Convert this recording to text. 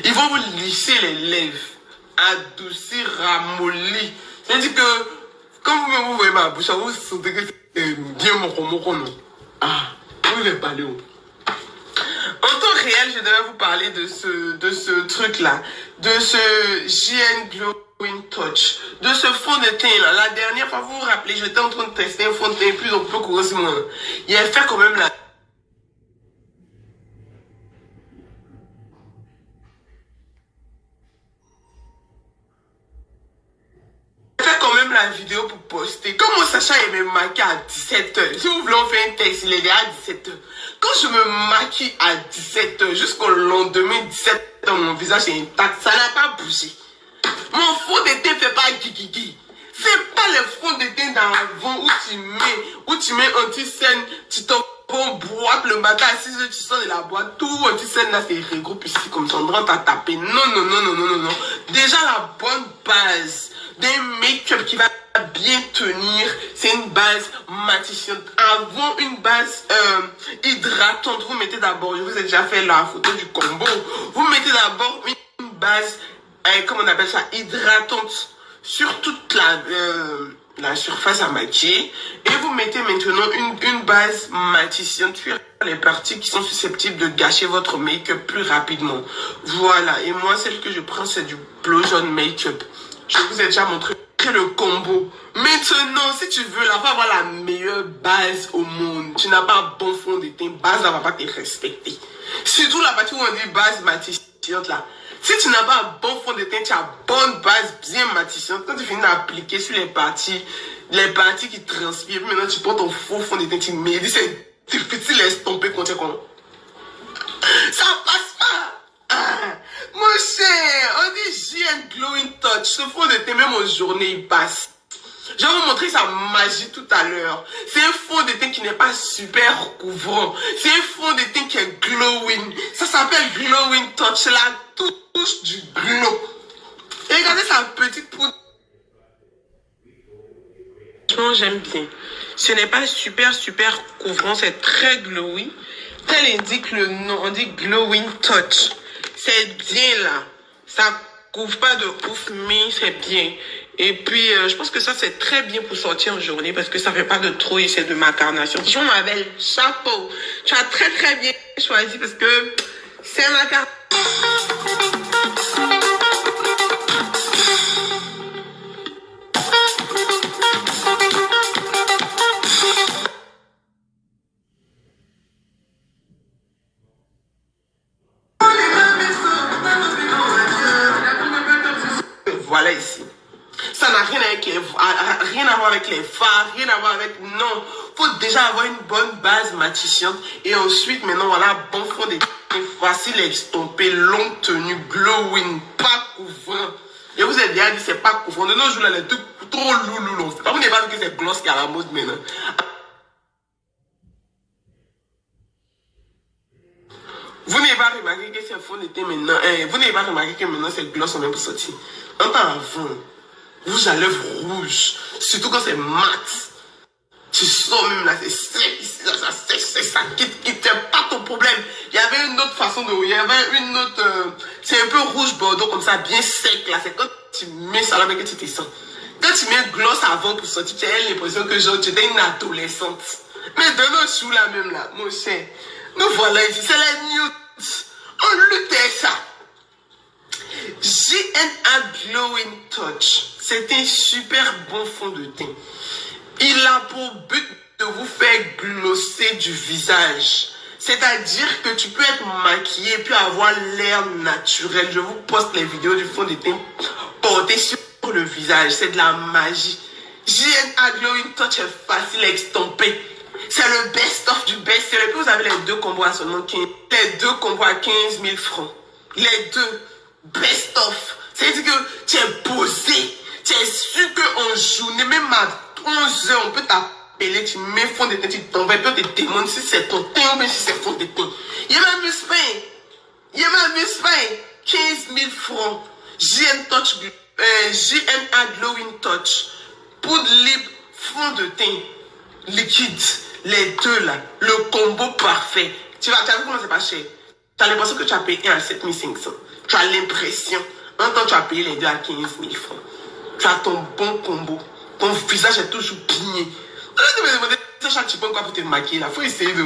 Ils vont vous lisser les lèvres, adoucir, ramollir. C'est-à-dire que, quand vous voyez ma bouche, vous sentez que c'est bien mon non. Ah, vous vais parler où? En temps réel, je devais vous parler de ce truc-là, de ce JN Glowing Touch, de ce fond de teint-là. La dernière fois, vous vous rappelez, j'étais en train de tester un fond de teint plus en plus courant sur moi. Il a fait quand même la... la vidéo pour poster. Comme mon Sacha il me maquille à 17h. Si vous voulez on fait un test, il est à 17h. Quand je me maquille à 17h jusqu'au lendemain 17h, mon visage est intact, ça n'a pas bougé. Mon fond de teint fait pas guigui. C'est pas le fond de teint d'avant où tu mets anti-scène, tu t'en boîte le matin à 6h, tu sors de la boîte, tout anti-scène là c'est regroupe ici comme ça, on rentre à taper. Non. Déjà la bonne base d'un make-up qui va bien tenir, c'est une base matifiante. Avant une base hydratante, vous mettez d'abord, je vous ai déjà fait la photo du combo, vous mettez d'abord une base, comment on appelle ça, hydratante sur toute la surface à maquiller, et vous mettez maintenant une base matifiante sur les parties qui sont susceptibles de gâcher votre make-up plus rapidement. Voilà, et moi celle que je prends c'est du Blowjon Make-up. Je vous ai déjà montré le combo. Maintenant, si tu veux avoir la meilleure base au monde, tu n'as pas un bon fond de teint, base là va pas te respecter. Surtout la partie où on dit base matifiante là. Si tu n'as pas un bon fond de teint, tu as une bonne base bien matifiante. Quand tu finis d'appliquer sur les parties qui transpirent, maintenant tu prends ton fond de teint, tu mets, c'est difficile à estomper contre quoi. Ça passe pas. Mon cher, on dit JN Glowing Touch. Ce fond de teint, même en journée, il passe. Je vais vous montrer sa magie tout à l'heure. C'est un fond de teint qui n'est pas super couvrant. C'est un fond de teint qui est glowing. Ça s'appelle Glowing Touch. C'est la touche du glow. Et regardez sa petite poudre. J'aime bien. Ce n'est pas super couvrant. C'est très glowy. Tel indique le nom. On dit Glowing Touch. C'est bien là. Ça couvre pas de ouf, mais c'est bien. Et puis, je pense que ça, c'est très bien pour sortir en journée parce que ça fait pas de trop essai de macarnation. Je m'appelle chapeau. Tu as très bien choisi parce que c'est un macar. Voilà ici. Ça n'a rien à voir avec les fards, rien à voir avec... Non, faut déjà avoir une bonne base matifiante. Et ensuite, maintenant, voilà, bon fond de teint, facile à estomper, longue tenue, glowing, pas couvrant. Et vous avez bien dit, c'est pas couvrant. De nos jours, là, les trucs trop loulou. Vous n'avez pas vu que c'est gloss qui est à la mode maintenant. Vous n'avez pas remarqué que c'est fond de teint maintenant. Vous n'avez pas remarqué que maintenant, c'est gloss en même pour sortir. En temps avant, rouge à lèvres rouge, surtout quand c'est mat. Tu sors même là, c'est sec, ça quitte pas ton problème. Il y avait une autre façon de... Il y avait une autre... c'est un peu rouge bordeaux comme ça, bien sec là. C'est quand tu mets ça là, mais que tu te sens. Quand tu mets gloss avant pour sortir, tu as l'impression que genre, tu étais une adolescente. Mais de nos choux là même là, mon cher, nous voilà ici, c'est la nude. On luttait ça. JNA Glowing Touch, c'est un super bon fond de teint. Il a pour but de vous faire glosser du visage. C'est-à-dire que tu peux être maquillé puis avoir l'air naturel. Je vous poste les vidéos du fond de teint porté sur le visage. C'est de la magie. JNA Glowing Touch est facile à estomper. C'est le best-of du best-seller. Puis vous avez les deux combos à seulement 15. Les deux combos à 15 000 francs. Les deux. Best of. C'est-à-dire que tu es posé. Tu es sûr qu'en journée, même à 11 h on peut t'appeler, tu mets fond de teint, tu t'envoies, puis on te demande si c'est ton teint ou bien si c'est fond de teint. Il m'amuse pas. 15 000 francs. JNA Glowing Touch. Poudre libre, fond de teint, liquide. Les deux là. Le combo parfait. Tu as vu comment c'est pas cher? Tu as l'impression que tu as payé un à 7500. Tu as l'impression. En temps, tu as payé les deux à 15 000 francs. Tu as ton bon combo. Ton visage est toujours pigné. Tu me demander, Sacha, tu prends quoi pour te maquiller là? Faut essayer de...